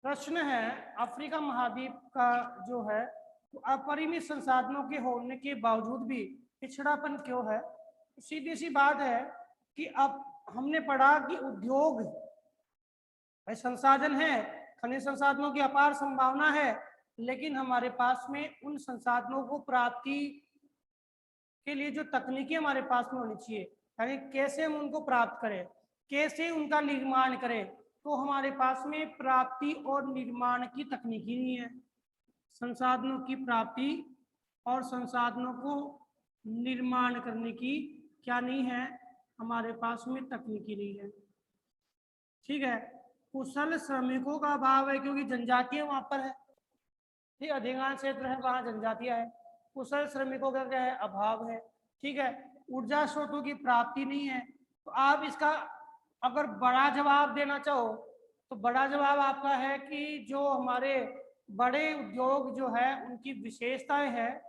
प्रश्न है, अफ्रीका महाद्वीप का जो है अपरिमित संसाधनों के होने के बावजूद भी पिछड़ापन क्यों है? सीधी सी बात है कि अब हमने पढ़ा कि उद्योग संसाधन है, खनिज संसाधनों की अपार संभावना है, लेकिन हमारे पास में उन संसाधनों को प्राप्ति के लिए जो तकनीकी हमारे पास में होनी चाहिए, यानी कैसे हम उनको प्राप्त करें, कैसे उनका निर्माण करें, तो हमारे पास में प्राप्ति और निर्माण की तकनीकी नहीं है। संसाधनों की प्राप्ति और संसाधनों को निर्माण करने की क्या नहीं है, हमारे पास में तकनीकी नहीं है। ठीक है, कुशल श्रमिकों का अभाव है क्योंकि जनजातियां वहां पर है, ठीक, अधिकांश क्षेत्र है वहां जनजातियां है। कुशल श्रमिकों का क्या है, अभाव है। ठीक है, ऊर्जा स्रोतों की प्राप्ति नहीं है। तो आप इसका अगर बड़ा जवाब देना चाहो तो बड़ा जवाब आपका है कि जो हमारे बड़े उद्योग जो है उनकी विशेषताएं हैं,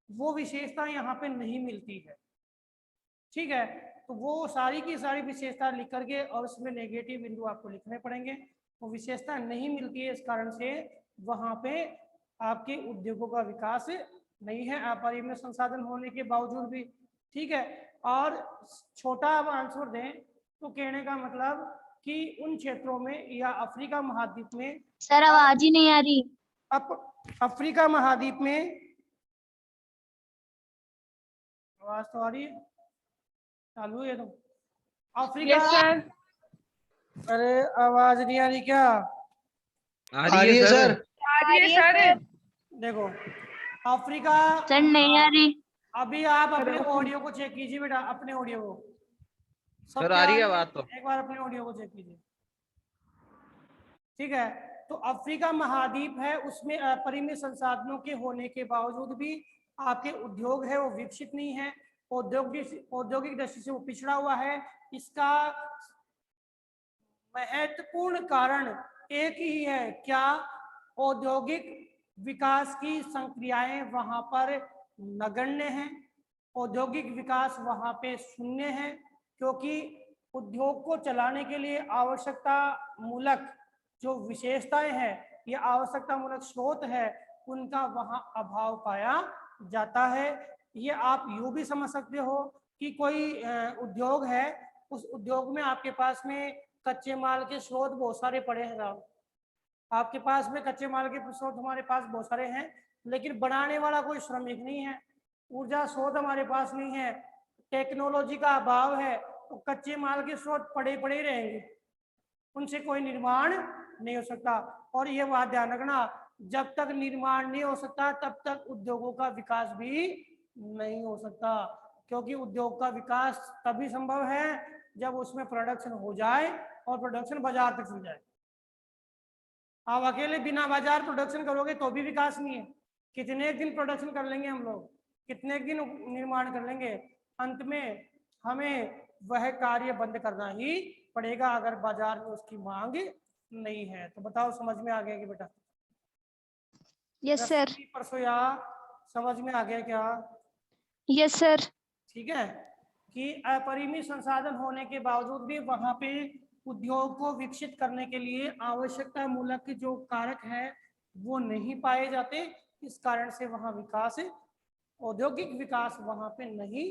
वो विशेषताएं यहाँ पे नहीं मिलती है। ठीक है, तो वो सारी की सारी विशेषता लिख करके और उसमें नेगेटिव बिंदु आपको लिखने पड़ेंगे। वो विशेषता नहीं मिलती है, इस कारण से वहां पे आपके उद्योगों का विकास नहीं है, अपरिमित संसाधन होने के बावजूद भी। ठीक है, और छोटा अब आंसर दें तो कहने का मतलब कि उन क्षेत्रों में या अफ्रीका महाद्वीप में, सर आवाज ही नहीं आ रही। अफ्रीका महाद्वीप में आवाज तो आ रही है, चालू है तो अफ्रीका। Yes sir. अरे आवाज नहीं आ रही क्या? आ रही है सर। आ रही है सर। देखो अफ्रीका, सर नहीं आ रही। अभी आप अपने ऑडियो को चेक कीजिए बेटा, अपने ऑडियो को। सर आ रही है बात तो। एक बार अपने ऑडियो को चेक कीजिए। ठीक है, तो अफ्रीका महाद्वीप है, उसमें अपरिमित संसाधनों के होने के बावजूद भी आपके उद्योग है वो विकसित नहीं है, औद्योगिक दृष्टि से वो पिछड़ा हुआ है। इसका महत्वपूर्ण कारण एक ही है, क्या? औद्योगिक विकास की संक्रियाएं वहां पर नगण्य हैं, औद्योगिक विकास वहां पे शून्य है, क्योंकि उद्योग को चलाने के लिए आवश्यकता मूलक जो विशेषताएं हैं, ये आवश्यकता मूलक स्रोत है, उनका वहां अभाव पाया जाता है। ये आप यूं भी समझ सकते हो कि कोई उद्योग है, उस उद्योग में आपके पास में कच्चे माल के स्रोत बहुत सारे पड़े हैं साहब, आपके पास में कच्चे माल के स्रोत हमारे पास बहुत सारे हैं, लेकिन बनाने वाला कोई श्रमिक नहीं है, ऊर्जा स्रोत हमारे पास नहीं है, टेक्नोलॉजी का अभाव है, तो कच्चे माल के स्रोत पड़े पड़े रहेंगे, उनसे कोई निर्माण नहीं हो सकता। और ये बात ध्यान रखना, जब तक निर्माण नहीं हो सकता तब तक उद्योगों का विकास भी नहीं हो सकता, क्योंकि उद्योग का विकास तभी संभव है जब उसमें प्रोडक्शन हो जाए और प्रोडक्शन बाजार तक चल जाए। आप अकेले बिना बाजार प्रोडक्शन करोगे तो भी विकास नहीं है। कितने दिन प्रोडक्शन कर लेंगे हम लोग, कितने दिन निर्माण कर लेंगे, अंत में हमें वह कार्य बंद करना ही पड़ेगा अगर बाजार में उसकी मांग नहीं है। तो बताओ समझ में आ गया कि बेटा? Yes sir. परसों या समझ में आ गया क्या? Yes sir. ठीक है, कि अपरिमित संसाधन होने के बावजूद भी वहां पे उद्योग को विकसित करने के लिए आवश्यकता मूलक जो कारक है वो नहीं पाए जाते, इस कारण से वहां विकास, औद्योगिक विकास वहां पे नहीं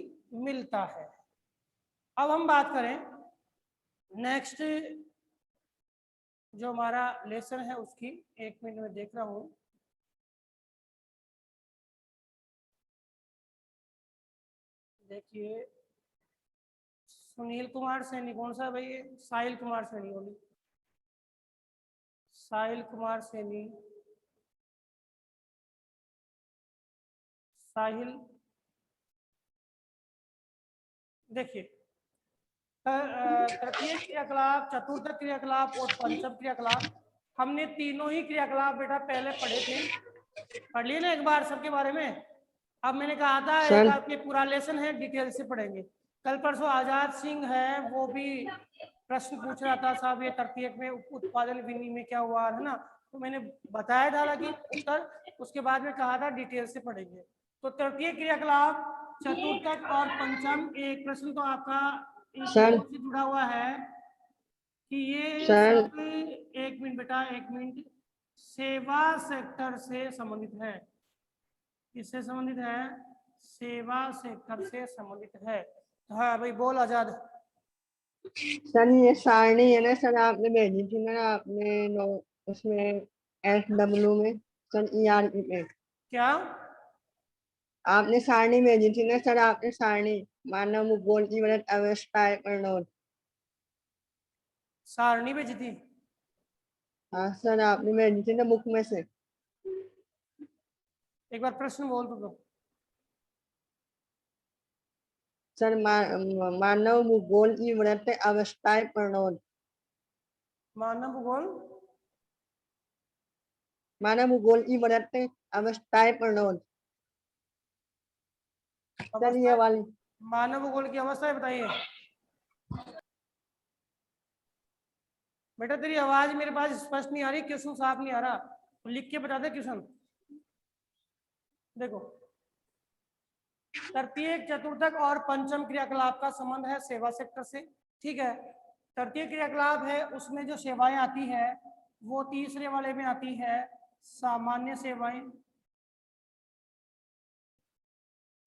मिलता है। अब हम बात करें नेक्स्ट जो हमारा लेसन है उसकी, एक मिनट में देख रहा हूं। देखिए सुनील कुमार सैनी, कौन सा भाई? साहिल कुमार सैनी बोली, साहिल कुमार सैनी, साहिल। देखिए तृतीय क्रियाकलाप, चतुर्थ क्रियाकलाप और पंचम क्रियाकलाप, हमने तीनों ही क्रियाकलाप बेटा पहले पढ़े थे, पढ़ लिए ना एक बार सबके बारे में। अब मैंने कहा था एक आपके पूरा लेसन है डिटेल से पढ़ेंगे। कल परसों आजाद सिंह है वो भी प्रश्न पूछ रहा था साहब ये तृतीयक में उत्पादन विनिमय क्या हुआ है ना, तो मैंने बताया था कि उत्तर, उसके बाद में कहा था डिटेल से पढ़ेंगे। तो तृतीय क्रियाकलाप, चतुर्थक और पंचम, एक प्रश्न तो आपका से जुड़ा हुआ है कि ये सब, एक मिनट बेटा एक मिनट, सेवा सेक्टर से संबंधित है। किससे संबंधित है? सेवा सेक्टर से संबंधित है। तो हाँ भाई बोल आजाद। सर ये सारणी है ना सर, आपने भेजी थी ना आपने उसमें SW में सर, ERE में क्या? आपने सारणी भेजी थी ना सर, आपने सारणी मानव भूगोल की वृत्त अवस्थाएं प्रणोद। सारणी भेजी थी? हाँ सर, आपने भेजी थी ना बुक में से। एक बार प्रश्न बोल दो। सर मानव भूगोल की वृत्त अवस्थाएं प्रणोद। मानव भूगोल, मानव भूगोल की वृत्त अवस्थाएं प्रणोद सर, ये वाली। मानव भूगोल की अवस्था बताइए। बेटा तेरी आवाज मेरे पास स्पष्ट नहीं आ रही, क्वेश्चन साफ नहीं आ रहा, तो लिख के बता दे क्वेश्चन। देखो, तृतीय, चतुर्थक और पंचम क्रियाकलाप का संबंध है सेवा सेक्टर से। ठीक है, तृतीय क्रियाकलाप है उसमें जो सेवाएं आती है वो तीसरे वाले में आती है सामान्य सेवाएं।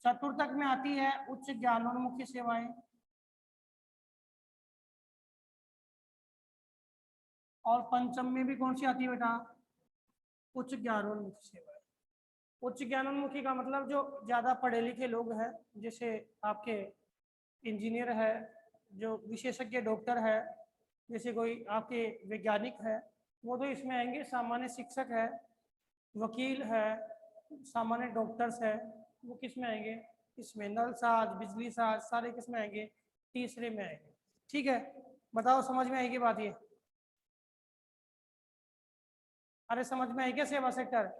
चतुर्थक में आती है उच्च ज्ञानोन्मुखी सेवाएं। और पंचम में भी कौन सी आती है बेटा? उच्च ज्ञानोन्मुखी सेवाएं। उच्च ज्ञानोन्मुखी का मतलब जो ज्यादा पढ़े लिखे लोग हैं, जैसे आपके इंजीनियर है, जो विशेषज्ञ डॉक्टर है, जैसे कोई आपके वैज्ञानिक है, वो तो इसमें आएंगे। सामान्य शिक्षक है, वकील है, सामान्य डॉक्टर्स है, वो किस में आएंगे? इसमें नल साज, बिजली साज सारे किस में आएंगे? तीसरे में आएंगे। ठीक है, बताओ समझ में आएगी बात ये? अरे समझ में आई क्या सेवा सेक्टर?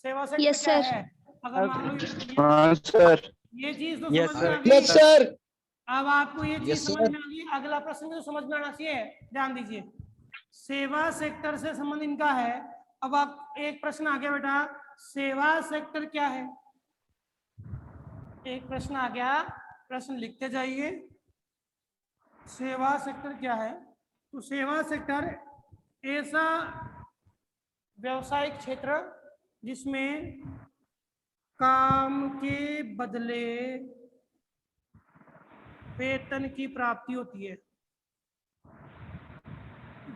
सेवा सेक्टर Yes, क्या sir. है? अगर मान लो हाँ सर। ये चीज तो Yes, समझ में आ sir. गई। Yes sir. अब आपको ये चीज Yes, समझ sir. में आ गई, अगला प्रश्न तो समझ में आना चाहिए। ध्यान दीजिए, सेवा सेक्टर से संबंध इनका है। अब आप एक प्रश्न आ गया बेटा, सेवा सेक्टर क्या है? एक प्रश्न आ गया, प्रश्न लिखते जाइए। सेवा सेक्टर क्या है? तो सेवा सेक्टर ऐसा व्यवसायिक क्षेत्र जिसमें काम के बदले वेतन की प्राप्ति होती है।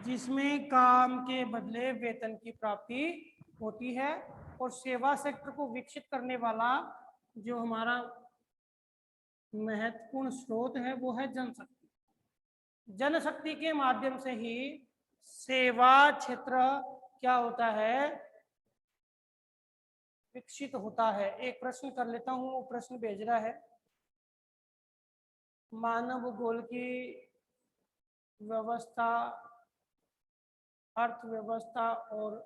जिसमें काम के बदले वेतन की प्राप्ति होती है। और सेवा सेक्टर को विकसित करने वाला जो हमारा महत्वपूर्ण स्रोत है वो है जनशक्ति। जनशक्ति के माध्यम से ही सेवा क्षेत्र क्या होता है? विकसित होता है। एक प्रश्न कर लेता हूं, वो प्रश्न भेज रहा है, मानव भूगोल की व्यवस्था, अर्थव्यवस्था और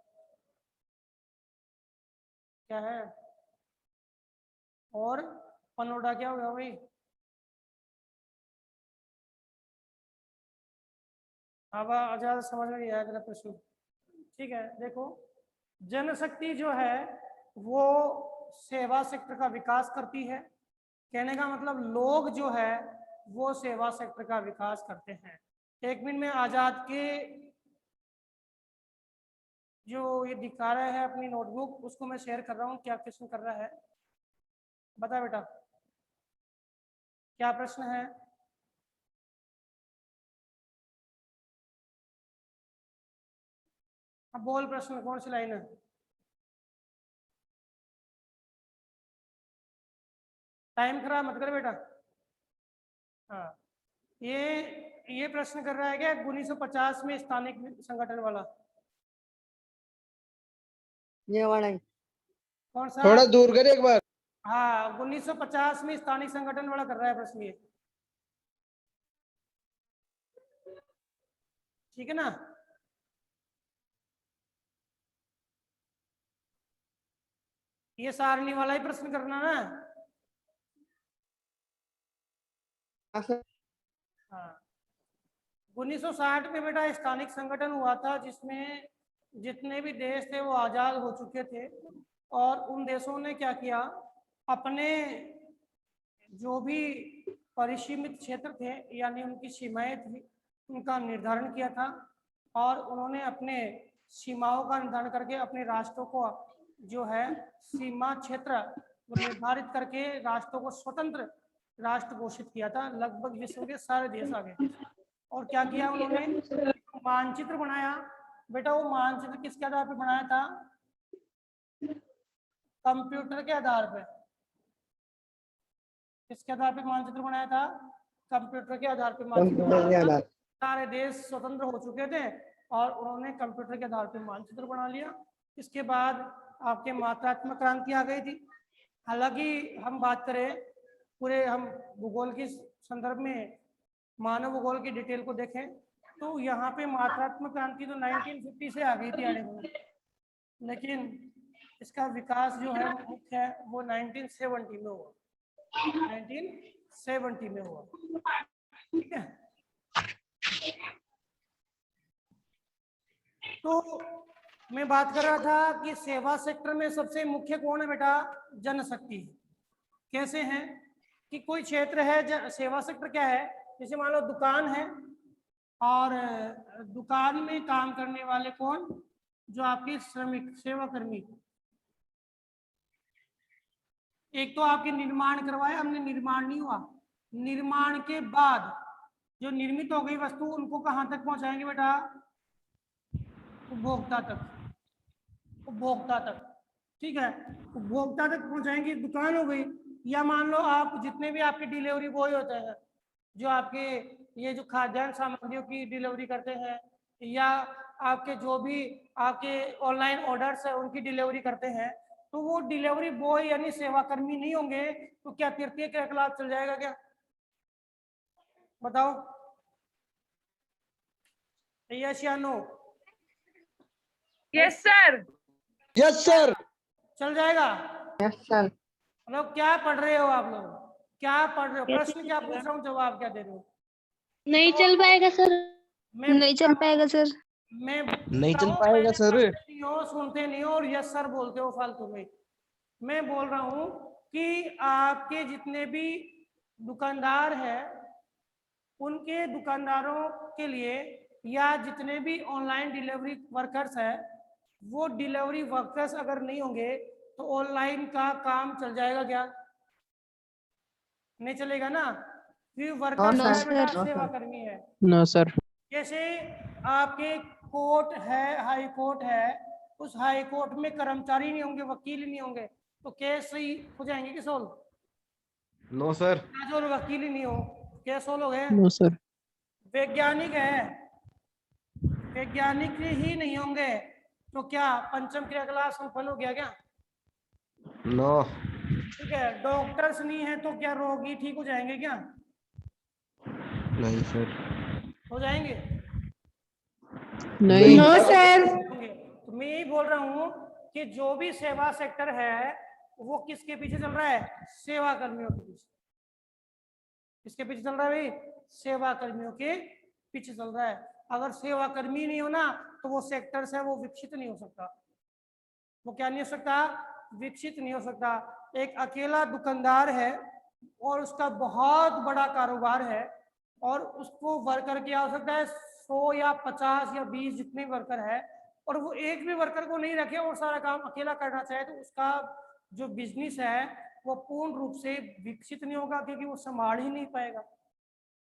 क्या है, और पनोडा क्या होगा भाई? अब आजाद समझ में नहीं आया तेरा प्रश्न। ठीक है, देखो, जनशक्ति जो है वो सेवा सेक्टर का विकास करती है। कहने का मतलब लोग जो है वो सेवा सेक्टर का विकास करते हैं। एक मिनट में आजाद के जो ये दिखा रहा है अपनी नोटबुक, उसको मैं शेयर कर रहा हूँ। क्या क्वेश्चन कर रहा है बता बेटा, क्या प्रश्न है? अब बोल प्रश्न, कौन सी लाइन है? टाइम खराब मत कर बेटा। हाँ, ये प्रश्न कर रहा है क्या 1950 में स्थानिक संगठन वाला? ये वाला ही। कौन सा? थोड़ा दूर कर एक बार। हाँ, 1950 में स्थानिक संगठन वाला कर रहा है प्रश्न ये। ठीक है ना? ये सारणी वाला ही प्रश्न करना ना। हाँ, 1960 में बेटा स्थानिक संगठन हुआ था जिसमें जितने भी देश थे वो आजाद हो चुके थे। और उन देशों ने क्या किया, अपने जो भी परिसीमित क्षेत्र थे यानी उनकी सीमाएं थी उनका निर्धारण किया था। और उन्होंने अपने सीमाओं का निर्धारण करके अपने राष्ट्रों को जो है सीमा क्षेत्र निर्धारित करके राष्ट्रों को स्वतंत्र राष्ट्र घोषित किया था। लगभग विश्व के सारे देश आ गए। और क्या किया उन्होंने, मानचित्र बनाया। बेटा वो मानचित्र किसके आधार पर बनाया था? कंप्यूटर के आधार पर। किसके आधार पर मानचित्र बनाया था? कंप्यूटर के आधार पर मानचित्र बनाया था। सारे देश स्वतंत्र हो चुके थे और उन्होंने कंप्यूटर के आधार पर मानचित्र बना लिया। इसके बाद आपके मात्रात्मक क्रांति आ गई थी। हालांकि हम बात करें पूरे हम भूगोल के संदर्भ में मानव भूगोल की डिटेल को देखें तो यहाँ पे मात्रात्मक क्रांति तो 1950 से आ गई थी आने में, लेकिन इसका विकास जो है मुख्य है वो 1970 में हुआ। 1970 में हुआ। ठीक है, तो मैं बात कर रहा था कि सेवा सेक्टर में सबसे मुख्य कौन है बेटा? जनशक्ति। कैसे हैं कि कोई क्षेत्र है, सेवा सेक्टर क्या है? जैसे मान लो दुकान है और दुकान में काम करने वाले कौन? जो आपके श्रमिक, सेवा कर्मी। एक तो आपके निर्माण करवाया हमने, निर्माण नहीं हुआ, निर्माण के बाद जो निर्मित हो गई वस्तु उनको कहाँ तक पहुंचाएंगे बेटा? उपभोक्ता तक। उपभोक्ता तक, ठीक है, उपभोक्ता तक पहुंचाएंगे, दुकान हो गई। या मान लो आप जितने भी आपके डिलीवरी बॉय होते हैं जो आपके ये जो खाद्यान्न सामग्रियों की डिलीवरी करते हैं या आपके जो भी आपके ऑनलाइन ऑर्डर्स है उनकी डिलीवरी करते हैं, तो वो डिलीवरी बॉय यानी सेवा कर्मी नहीं होंगे तो क्या तृतीय क्रियाकलाप चल जाएगा क्या? बताओ, यस या no? Yes sir. Yes sir. चल जाएगा? Yes sir. लोग क्या पढ़ रहे हो आप लोग? क्या पढ़ रहे हो? प्रश्न क्या पूछ रहा हूँ, जवाब क्या दे रहे हो? नहीं चल पाएगा सर। नहीं चल पाएगा सर। मैं नहीं चल पाएगा सर। सुनते नहीं हो और यस सर बोलते हो फालतू में। मैं बोल रहा हूँ कि आपके जितने भी दुकानदार हैं उनके दुकानदारों के लिए या जितने भी ऑनलाइन डिलीवरी वर्कर्स हैं वो डिलीवरी वर्कर्स अगर नहीं होंगे तो ऑनलाइन का काम चल जाएगा क्या? नहीं चलेगा ना, फिर वर्कर्स No, है बेटा, sir. सेवा कर्मी है। No sir. जैसे आपके कोर्ट है, हाई कोर्ट है, उस हाई कोर्ट में कर्मचारी नहीं होंगे, वकील नहीं होंगे तो केस सही हो जाएंगे कि सोल्व? No sir. जो वकील ही नहीं हो केस सोल्व हो गए? No sir. वैज्ञानिक है, वैज्ञानिक ही नहीं होंगे तो क्या पंचम क्रियाकलाप संपन्न हो गया क्या? नो। ठीक है, डॉक्टर्स नहीं है तो क्या रोगी ठीक हो जाएंगे क्या? नहीं सर। हो जाएंगे? नहीं। No sir. तो मैं यही बोल रहा हूँ कि जो भी सेवा सेक्टर है वो किसके पीछे चल रहा है? सेवा कर्मियों के पीछे। किसके पीछे चल रहा है भाई? सेवा कर्मियों के पीछे चल रहा है। अगर सेवा कर्मी नहीं हो ना तो वो सेक्टर्स है वो विकसित नहीं हो सकता। वो क्या नहीं हो सकता? विकसित नहीं हो सकता। एक अकेला दुकानदार है और उसका बहुत बड़ा कारोबार है और उसको वर्कर की आवश्यकता है 100 या 50 या 20 जितने वर्कर है और वो एक भी वर्कर को नहीं रखे और सारा काम अकेला करना चाहे तो उसका जो बिजनेस है वो पूर्ण रूप से विकसित नहीं होगा क्योंकि वो संभाल ही नहीं पाएगा।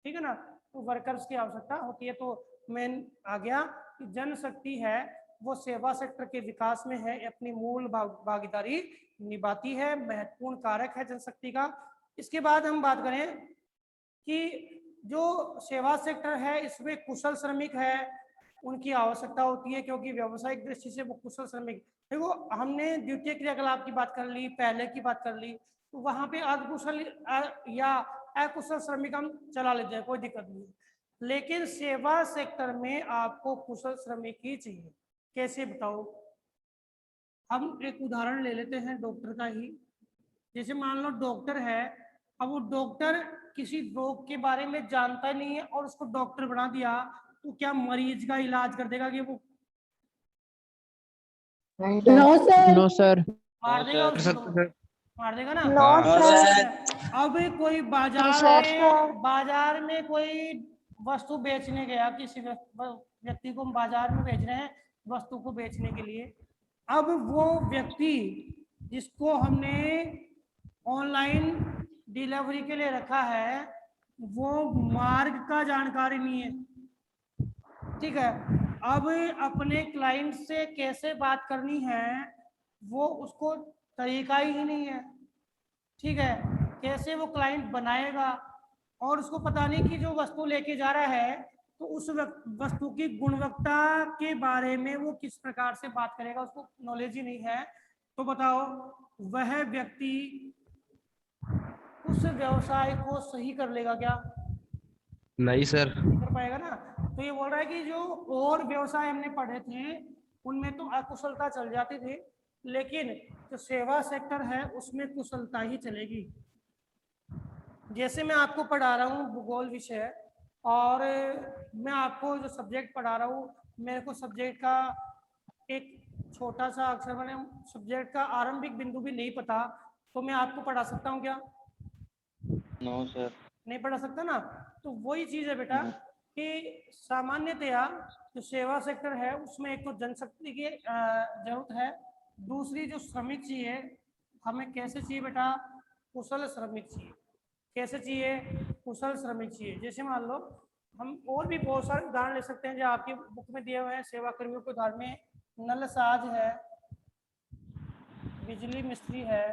ठीक है ना, तो वर्कर्स की आवश्यकता होती है। तो मेन आ गया कि जनशक्ति है वो सेवा सेक्टर के विकास में है अपनी मूल भागीदारी निभाती है, महत्वपूर्ण कारक है जनशक्ति का। इसके बाद हम बात करें कि जो सेवा सेक्टर है इसमें कुशल श्रमिक है, उनकी आवश्यकता होती है क्योंकि व्यावसायिक दृष्टि से वो कुशल श्रमिक। देखो हमने द्वितीय क्रियाकलाप की बात कर ली, पहले की बात कर ली, तो वहां पे अर्धकुशल या अकुशल श्रमिक हम चला लेते हैं, कोई दिक्कत नहीं। लेकिन सेवा सेक्टर में आपको कुशल श्रमिक ही चाहिए। कैसे बताओ? हम एक उदाहरण ले लेते हैं डॉक्टर का ही। जैसे मान लो डॉक्टर है, अब वो डॉक्टर किसी रोग के बारे में जानता नहीं है और उसको डॉक्टर बना दिया तो क्या मरीज का इलाज कर देगा कि वो? No sir. No sir. मार देगा कर उसको? सकते सर। मार देगा ना? No sir. अब कोई बाजार में कोई वस्तु बेचने गया, किसी व्यक्ति को बाजार में बेच रहे हैं, वस्तु को बेचने के लिए। अब वो व्यक्ति जिसको हमने ऑनलाइन डिलीवरी के लिए रखा है वो मार्ग का जानकारी नहीं है, ठीक है। अब अपने क्लाइंट से कैसे बात करनी है वो उसको तरीका ही नहीं है, ठीक है। कैसे वो क्लाइंट बनाएगा, और उसको पता नहीं कि जो वस्तु लेके जा रहा है तो उस वस्तु की गुणवत्ता के बारे में वो किस प्रकार से बात करेगा, उसको नॉलेज ही नहीं है। तो बताओ वह व्यक्ति उस व्यवसाय को सही कर लेगा क्या? नहीं सर। कर पाएगा ना। तो ये बोल रहा है कि जो और व्यवसाय हमने पढ़े थे उनमें तो अकुशलता चल जाती थी, लेकिन जो सेवा सेक्टर है उसमें कुशलता ही चलेगी। जैसे मैं आपको पढ़ा रहा हूँ भूगोल विषय, और मैं आपको जो सब्जेक्ट पढ़ा रहा हूँ, मेरे को सब्जेक्ट का एक छोटा सा अक्षर मैंने सब्जेक्ट का आरंभिक बिंदु भी नहीं पता, तो मैं आपको पढ़ा सकता हूँ क्या? No sir. नहीं पढ़ा सकता ना। तो वही चीज है बेटा कि सामान्यतया जो सेवा सेक्टर है उसमें एक तो जनशक्ति की जरूरत है, दूसरी जो श्रमिक चाहिए हमें कैसे चाहिए बेटा? कुशल श्रमिक चाहिए। कैसे चाहिए? कुशल श्रमिक चाहिए। जैसे मान लो हम और भी बहुत सारे उदाहरण ले सकते हैं जो आपकी बुक में दिए हुए हैं। सेवा कर्मियों के उदाहरण में नलसाज है, बिजली मिस्त्री है,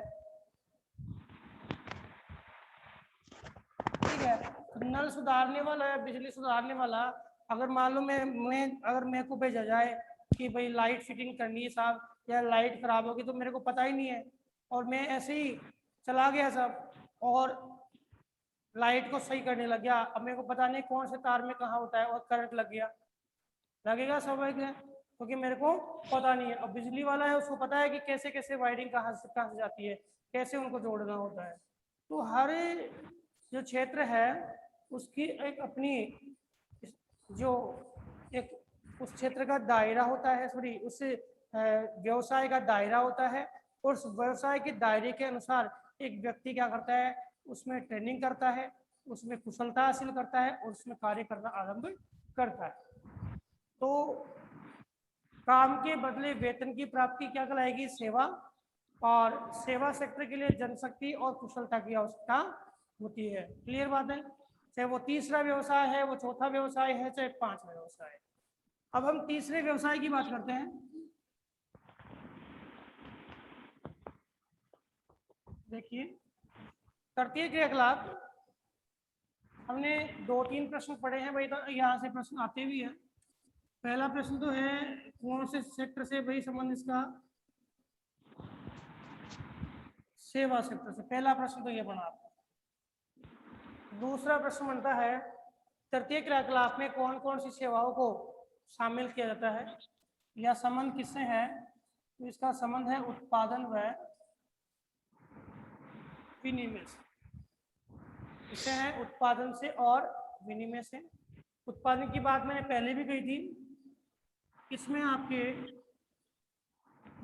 ठीक है। तो नल सुधारने वाला है, बिजली सुधारने वाला, अगर मान लो मैं अगर मेरे को भेजा जाए कि भाई लाइट फिटिंग करनी है साहब, या लाइट खराब होगी, तो मेरे को पता ही नहीं है और मैं ऐसे ही चला गया सब और लाइट को सही करने लग गया। अब मेरे को पता नहीं कौन से तार में कहाँ होता है और करंट लग गया, लगेगा स्वाभाविक है, क्योंकि मेरे को पता नहीं है। अब बिजली वाला है उसको पता है कि कैसे कैसे वायरिंग कहाँ से जाती है, कैसे उनको जोड़ना होता है। तो हर जो क्षेत्र है उसकी एक अपनी जो एक उस क्षेत्र का दायरा होता है, सॉरी उस व्यवसाय का दायरा होता है, और उस व्यवसाय के दायरे के अनुसार एक व्यक्ति क्या करता है, उसमें ट्रेनिंग करता है, उसमें कुशलता हासिल करता है और उसमें कार्य करना आरंभ करता है। तो काम के बदले वेतन की प्राप्ति क्या कहलाएगी? सेवा। और सेवा सेक्टर के लिए जनशक्ति और कुशलता की आवश्यकता होती है। क्लियर बात है? चाहे वो तीसरा व्यवसाय है, वो चौथा व्यवसाय है, चाहे पांचवा व्यवसाय है। अब हम तीसरे व्यवसाय की बात करते हैं। देखिए तृतीय क्रियाकलाप, हमने 2-3 प्रश्न पढ़े हैं भाई, तो यहाँ से प्रश्न आते भी हैं। पहला प्रश्न तो है कौन से सेक्टर से भाई संबंध इसका? सेवा सेक्टर से। पहला प्रश्न तो ये बना आपका। दूसरा प्रश्न बनता है तृतीय क्रियाकलाप में कौन कौन सी सेवाओं को शामिल किया जाता है या संबंध किससे है? तो इसका संबंध है उत्पादन व विनिमय से। इससे है उत्पादन से और विनिमय से। उत्पादन की बात मैंने पहले भी कही थी, इसमें आपके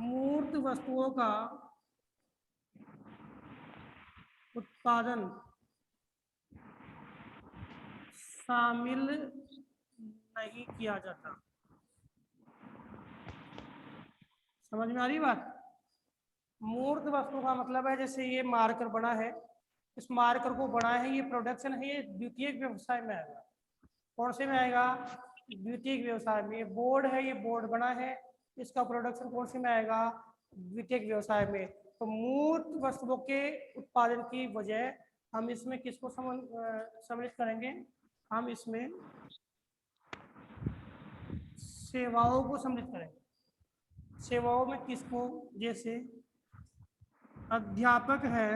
मूर्त वस्तुओं का उत्पादन शामिल नहीं किया जाता। समझ में आ रही बात? मूर्त वस्तु का मतलब है जैसे ये मार्कर बना है, इस मार्कर को बना है, ये प्रोडक्शन है, ये द्वितीयक व्यवसाय में आएगा। कौन से में आएगा? द्वितीयक व्यवसाय में। ये बोर्ड है, ये बोर्ड बना है, इसका प्रोडक्शन कौन से में आएगा? द्वितीयक व्यवसाय में। तो मूर्त वस्तुओं के उत्पादन की वजह हम इसमें किसको सम्मिलित करेंगे? हम इसमें सेवाओं को सम्मिलित करेंगे। सेवाओं में किसको? जैसे अध्यापक है,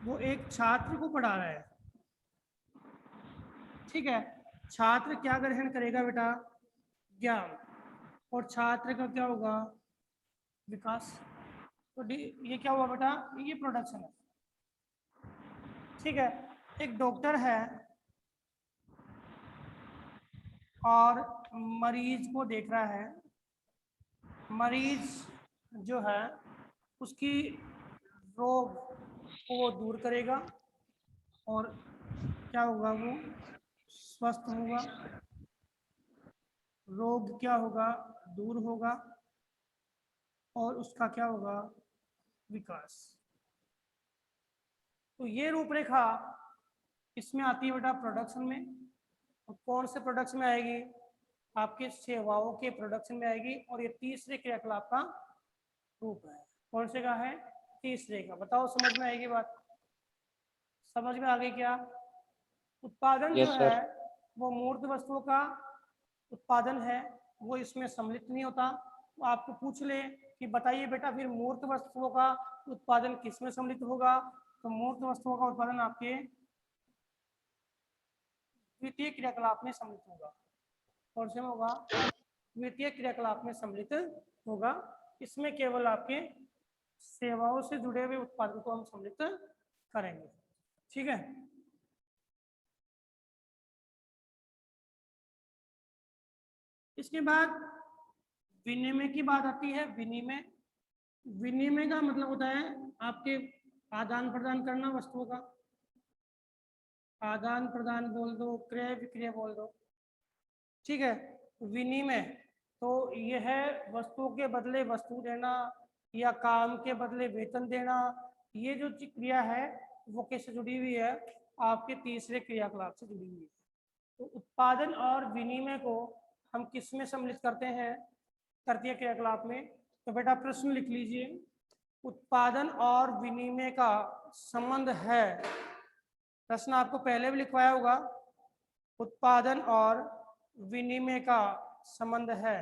वो एक छात्र को पढ़ा रहा है, ठीक है। छात्र क्या ग्रहण करेगा बेटा? ज्ञान। और छात्र का क्या होगा? विकास। तो ये क्या हुआ बेटा? ये प्रोडक्शन है, ठीक है। एक डॉक्टर है और मरीज को देख रहा है। मरीज जो है उसकी रोग को वो दूर करेगा और क्या होगा? वो स्वस्थ होगा। रोग क्या होगा, दूर होगा, और उसका क्या होगा, विकास। तो ये रूपरेखा इसमें आती है बेटा प्रोडक्शन में। और कौन से प्रोडक्शन में आएगी, आपके सेवाओं के प्रोडक्शन में आएगी। और ये तीसरे क्रियाकलाप का रूप है। कौन से का है, तीसरे का। बताओ समझ में आएगी बात, समझ में आ गई क्या? उत्पादन जो यस है सर। वो मूर्त वस्तुओं का उत्पादन है, वो इसमें सम्मिलित नहीं होता। तो आपको पूछ ले कि बताइए बेटा फिर मूर्त वस्तुओं का उत्पादन किस में सम्मिलित होगा? तो मूर्त वस्तुओं का उत्पादन आपके द्वितीय क्रियाकलाप में सम्मिलित होगा। कौन से में होगा, द्वितीय क्रियाकलाप में सम्मिलित होगा। इसमें केवल आपके सेवाओं से जुड़े हुए उत्पादन को हम सम्मिलित करेंगे। ठीक है, इसके बाद विनिमय की बात आती है। विनिमय, विनिमय का मतलब होता है आपके आदान प्रदान करना वस्तुओं का। आदान प्रदान बोल दो, क्रय विक्रय बोल दो। ठीक है, विनिमय तो यह है वस्तुओं के बदले वस्तु देना या काम के बदले वेतन देना। ये जो क्रिया है वो किससे जुड़ी हुई है, आपके तीसरे क्रियाकलाप से जुड़ी हुई है। तो उत्पादन और विनिमय को हम किस में सम्मिलित करते हैं, तृतीय क्रियाकलाप में। तो बेटा प्रश्न लिख लीजिए, उत्पादन और विनिमय का संबंध है। प्रश्न आपको पहले भी लिखवाया होगा, उत्पादन और विनिमय का संबंध है।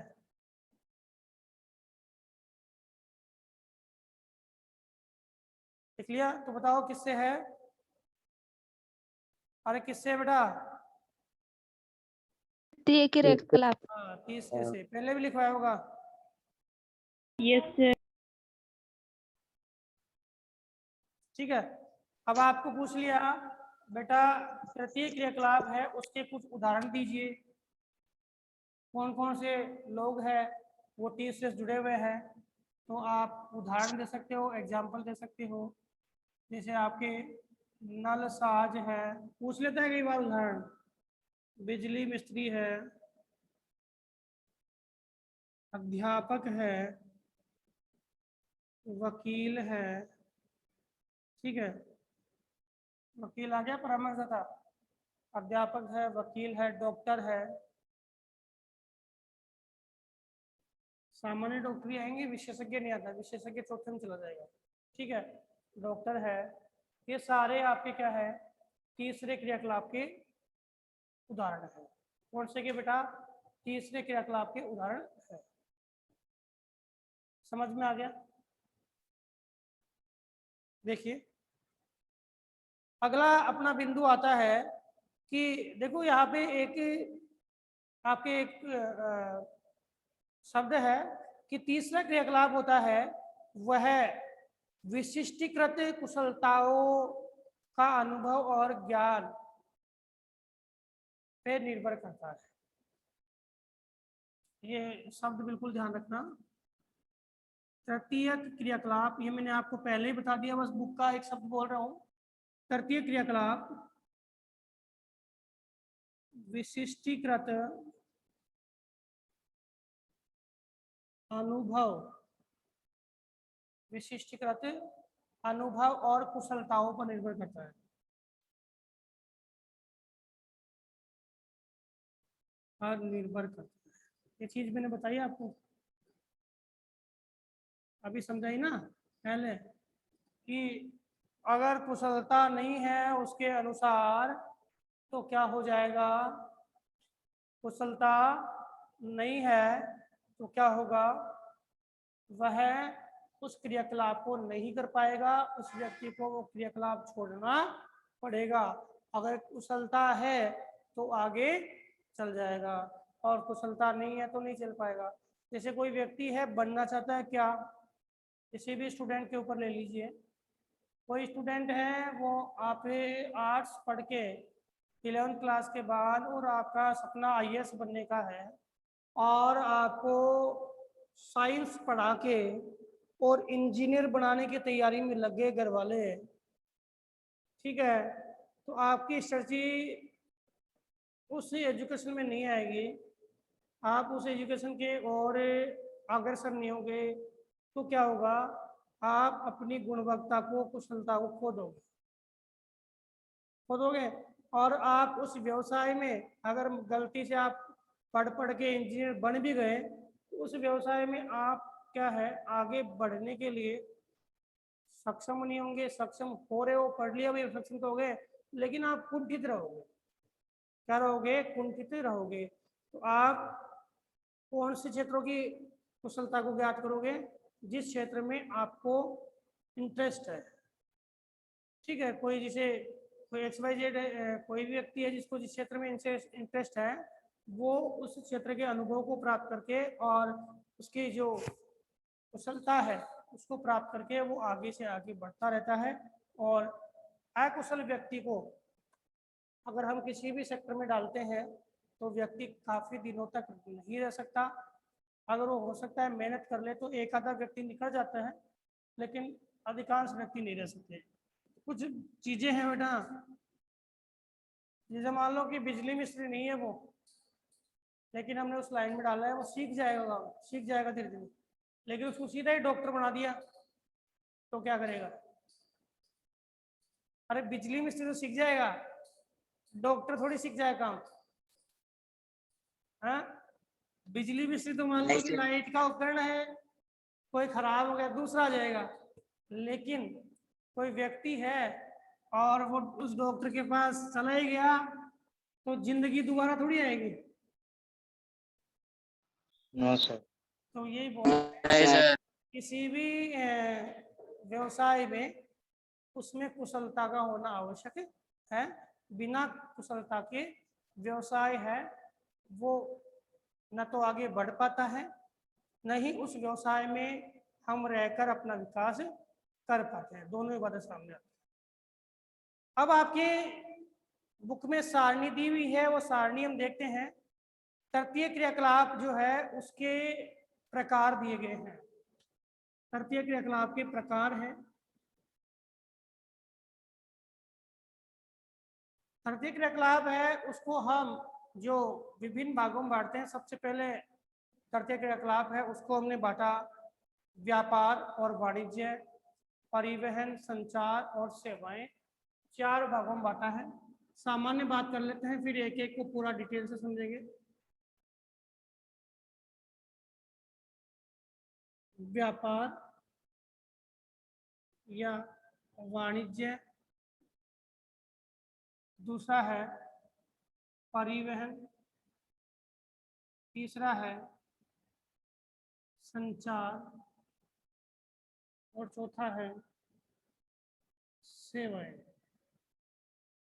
लिख लिया? तो बताओ किससे है? अरे किससे है बेटा? तृतीय क्रियाकलाप। हाँ, तीसरे से। पहले भी लिखवाया होगा। Yes sir. ठीक है, अब आपको पूछ लिया बेटा तृतीय क्रियाकलाप है उसके कुछ उदाहरण दीजिए। कौन कौन से लोग हैं वो तीसरे से जुड़े हुए हैं? तो आप उदाहरण दे सकते हो, एग्जाम्पल दे सकते हो। जैसे आपके नल साज है, पूछ लेता है कई बार उदाहरण। बिजली मिस्त्री है, अध्यापक है, वकील है। ठीक है, वकील आ गया परामर्शदाता, अध्यापक है, वकील है, डॉक्टर है। सामान्य डॉक्टर ही आएंगे, विशेषज्ञ नहीं आता, विशेषज्ञ चौथे में चला जाएगा। ठीक है, डॉक्टर है। ये सारे आपके क्या है, तीसरे क्रियाकलाप के उदाहरण है। कौन से के बेटा, तीसरे क्रियाकलाप के उदाहरण है। समझ में आ गया? देखिए अगला अपना बिंदु आता है कि देखो यहाँ पे एक आपके एक शब्द है कि तीसरा क्रियाकलाप होता है वह विशिष्टीकृत कुशलताओं का अनुभव और ज्ञान पे निर्भर करता है। ये शब्द बिल्कुल ध्यान रखना। तृतीय क्रियाकलाप, ये मैंने आपको पहले ही बता दिया, बस बुक का एक शब्द बोल रहा हूं। तृतीय क्रियाकलाप विशिष्टीकृत अनुभव, विशिष्टीकृत अनुभव और कुशलताओं पर निर्भर करता है। और निर्भर करता है, ये चीज मैंने बताई आपको अभी, समझाई ना पहले कि अगर कुशलता नहीं है उसके अनुसार तो क्या हो जाएगा, कुशलता नहीं है तो क्या होगा, वह उस क्रियाकलाप को नहीं कर पाएगा, उस व्यक्ति को वो क्रियाकलाप छोड़ना पड़ेगा। अगर कुशलता है तो आगे चल जाएगा, और कुशलता नहीं है तो नहीं चल पाएगा। जैसे कोई व्यक्ति है बनना चाहता है क्या, किसी भी स्टूडेंट के ऊपर ले लीजिए। कोई स्टूडेंट है वो आप आर्ट्स पढ़ के 11th क्लास के बाद, और आपका सपना IAS बनने का है, और आपको साइंस पढ़ा के और इंजीनियर बनाने की तैयारी में लगे घर वाले। ठीक है, तो आपकी स्ट्रेटजी उस एजुकेशन में नहीं आएगी आप उस एजुकेशन के और अग्रसर नहीं होंगे तो क्या होगा, आप अपनी गुणवत्ता को, कुशलता को खो दोगे। और आप उस व्यवसाय में अगर गलती से आप पढ़ पढ़ के इंजीनियर बन भी गए तो उस व्यवसाय में आप क्या है, आगे बढ़ने के लिए सक्षम नहीं होंगे। सक्षम हो रहे हो, पढ़ लिया भाई, सक्षम तो हो गए, लेकिन आप कुंठित रहोगे। क्या रहोगे? कुंठित रहोगे। तो आप कौन से क्षेत्रों की कुशलता को ज्ञात करोगे? जिस क्षेत्र में आपको इंटरेस्ट है। ठीक है, कोई जिसे कोई XYZ कोई भी व्यक्ति है जिसको जिस क्षेत्र में इंटरेस्ट है, वो उस क्षेत्र के अनुभव को प्राप्त करके और उसकी जो कुशलता है उसको प्राप्त करके वो आगे से आगे बढ़ता रहता है। और अकुशल व्यक्ति को अगर हम किसी भी सेक्टर में डालते हैं तो व्यक्ति काफ़ी दिनों तक नहीं रह सकता। अगर वो हो सकता है मेहनत कर ले तो एक आधा व्यक्ति निकल जाता है, लेकिन अधिकांश व्यक्ति नहीं रह सकते। कुछ चीज़ें हैं बेटा, जैसे मान लो कि बिजली मिस्त्री नहीं है वो, लेकिन हमने उस लाइन में डाला है, वो सीख जाएगा धीरे धीरे, लेकिन उसको सीधा ही डॉक्टर बना दिया तो क्या करेगा? अरे बिजली मिस्त्री तो सीख जाएगा, डॉक्टर थोड़ी सीख जाएगा काम। हाँ, बिजली मिस्त्री तो मान लो कि लाइट का उपकरण है, कोई खराब हो गया दूसरा आ जाएगा। लेकिन कोई व्यक्ति है और वो उस डॉक्टर के पास चला ही गया तो जिंदगी दोबारा थोड़ी आएगी। No sir. तो यही बोल किसी भी व्यवसाय में उसमें कुशलता का होना आवश्यक है। बिना कुशलता के व्यवसाय है वो न तो आगे बढ़ पाता है, न ही उस व्यवसाय में हम रहकर अपना विकास कर पाते हैं। दोनों ही बातें सामने आती हैं। अब आपके बुक में सारणी दी हुई है, वो सारणी हम देखते हैं। तृतीय क्रियाकलाप जो है उसके प्रकार दिए गए हैं। तृतीय क्रियाकलाप के प्रकार हैं। तृतीय क्रियाकलाप है उसको हम जो विभिन्न भागों में बांटते हैं। सबसे पहले तृतीय क्रियाकलाप है उसको हमने बांटा व्यापार और वाणिज्य, परिवहन, संचार और सेवाएं, 4 भागों में बांटा है। सामान्य बात कर लेते हैं, फिर एक एक को पूरा डिटेल से समझेंगे। व्यापार या वाणिज्य, दूसरा है परिवहन, तीसरा है संचार और चौथा है सेवाएं।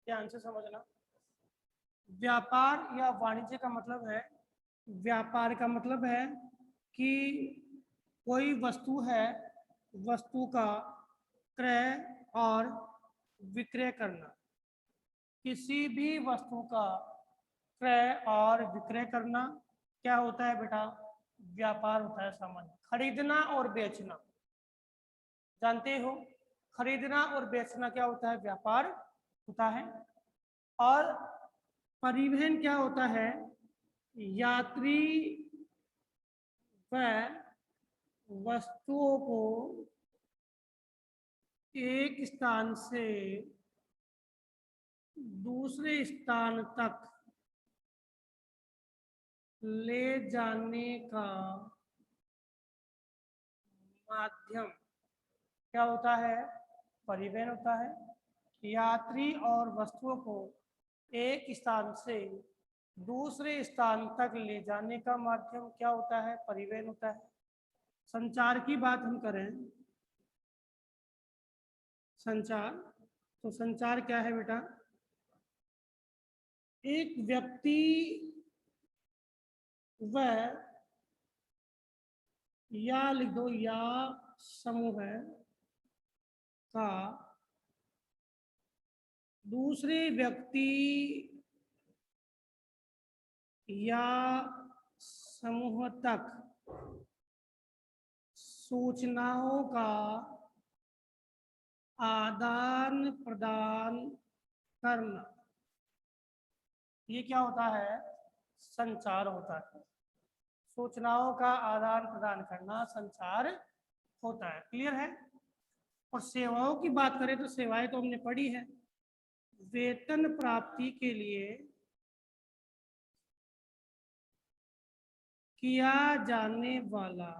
ध्यान से समझना। व्यापार या वाणिज्य का मतलब है, व्यापार का मतलब है कि कोई वस्तु है, वस्तु का क्रय और विक्रय करना। किसी भी वस्तु का क्रय और विक्रय करना क्या होता है बेटा? व्यापार होता है। सामान्य खरीदना और बेचना, जानते हो, खरीदना और बेचना क्या होता है? व्यापार होता है। और परिवहन क्या होता है? यात्री व वस्तुओं को एक स्थान से दूसरे स्थान तक ले जाने का माध्यम क्या होता है? परिवहन होता है। यात्री और वस्तुओं को एक स्थान से दूसरे स्थान तक ले जाने का माध्यम क्या होता है? परिवहन होता है। संचार की बात हम करें, संचार, तो संचार क्या है बेटा? एक व्यक्ति व या लिख दो या समूह है का दूसरे व्यक्ति या समूह तक सूचनाओं का आदान प्रदान करना, ये क्या होता है? संचार होता है। सूचनाओं का आदान प्रदान करना संचार होता है। क्लियर है। और सेवाओं की बात करें तो सेवाएं तो हमने पढ़ी है। वेतन प्राप्ति के लिए किया जाने वाला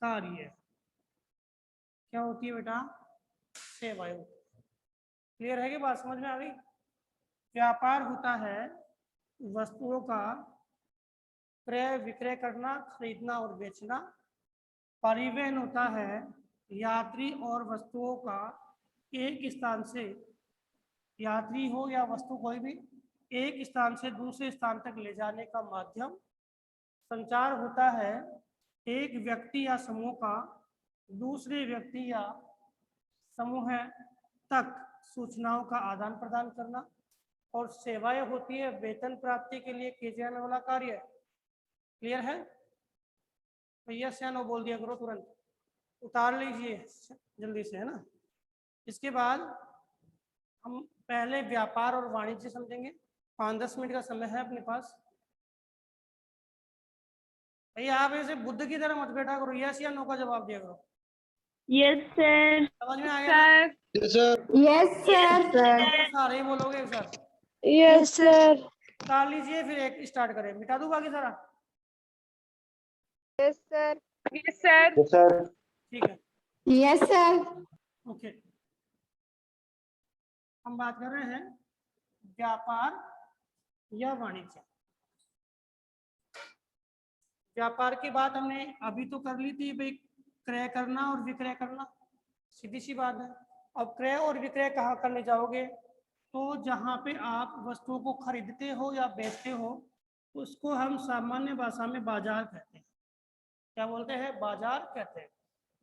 कार्य क्या होती है बेटा? सेवाएं। क्लियर है कि बात समझ में आ गई? व्यापार होता है वस्तुओं का क्रय विक्रय करना, खरीदना और बेचना। परिवहन होता है यात्री और वस्तुओं का एक स्थान से, यात्री हो या वस्तु कोई भी, एक स्थान से दूसरे स्थान तक ले जाने का माध्यम। संचार होता है एक व्यक्ति या समूह का दूसरे व्यक्ति या समूह तक सूचनाओं का आदान प्रदान करना। और सेवाएं होती है वेतन प्राप्ति के लिए किए जाने वाला कार्य। क्लियर है? तो यस या नो बोल दिया करो, तुरंत उतार लीजिए जल्दी से, है ना। इसके बाद हम पहले व्यापार और वाणिज्य समझेंगे। 5-10 मिनट का समय है अपने पास। भैया आप ऐसे बुद्ध की तरह मत बैठा करो, यस या नो का जवाब दिया करो। Yes, sir. समझ में आ गया? Yes sir. सारे ही बोलोगे एक साथ। Yes, sir. उतार लीजिए, फिर एक स्टार्ट करें। मिटा दूं बाकी सारा? Yes, sir. Yes, sir. Sir. ठीक है, यस सर। ओके। हम बात कर रहे हैं व्यापार या वाणिज्य। व्यापार की बात हमने अभी तो कर ली थी भाई, क्रय करना और विक्रय करना, सीधी सी बात है। अब क्रय और विक्रय कहाँ करने जाओगे? तो जहाँ पे आप वस्तुओं को खरीदते हो या बेचते हो उसको हम सामान्य भाषा में बाजार कहते हैं। क्या बोलते हैं? बाजार कहते हैं।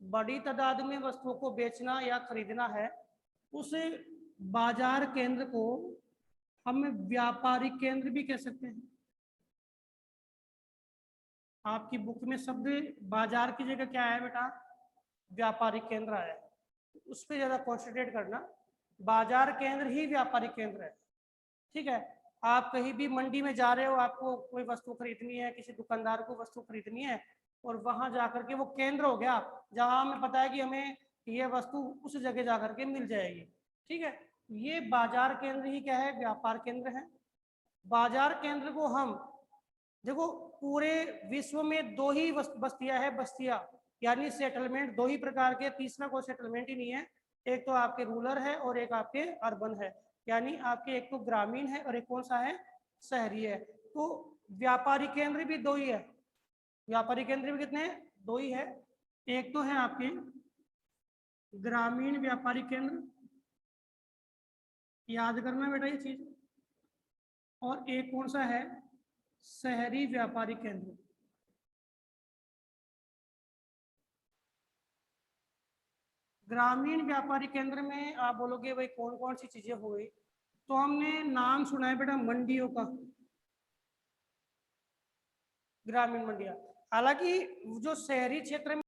बड़ी तादाद में वस्तुओं को बेचना या खरीदना है, उस बाजार केंद्र को हम व्यापारिक केंद्र भी कह सकते हैं। आपकी बुक में शब्द बाजार की जगह क्या है बेटा? व्यापारिक केंद्र है। उस पर ज्यादा कॉन्सेंट्रेट करना। बाजार केंद्र ही व्यापारिक केंद्र है। ठीक है। आप कहीं भी मंडी में जा रहे हो, आपको कोई वस्तु खरीदनी है, किसी दुकानदार को वस्तु खरीदनी है, और वहां जाकर के वो केंद्र हो गया जहां हमें पता है कि हमें ये वस्तु उस जगह जाकर के मिल जाएगी। ठीक है, ये बाजार केंद्र ही क्या है? व्यापार केंद्र है। बाजार केंद्र को हम देखो, पूरे विश्व में 2 ही बस्तियां है, बस्तियां यानी सेटलमेंट 2 ही प्रकार के, तीसरा कोई सेटलमेंट ही नहीं है। एक तो आपके रूरल है और एक आपके अर्बन है, यानी आपके एक तो ग्रामीण है और एक कौन सा है? शहरी है। तो व्यापारिक केंद्र भी 2 ही है। व्यापारिक केंद्र भी कितने हैं? 2 ही है। एक तो है आपके ग्रामीण व्यापारिक केंद्र, याद करना बेटा ये चीज, और एक कौन सा है? शहरी व्यापारिक केंद्र। ग्रामीण व्यापारिक केंद्र में आप बोलोगे भाई कौन कौन सी चीजें हो गई, तो हमने नाम सुना है बेटा मंडियों का, ग्रामीण मंडियां। हालांकि जो शहरी क्षेत्र में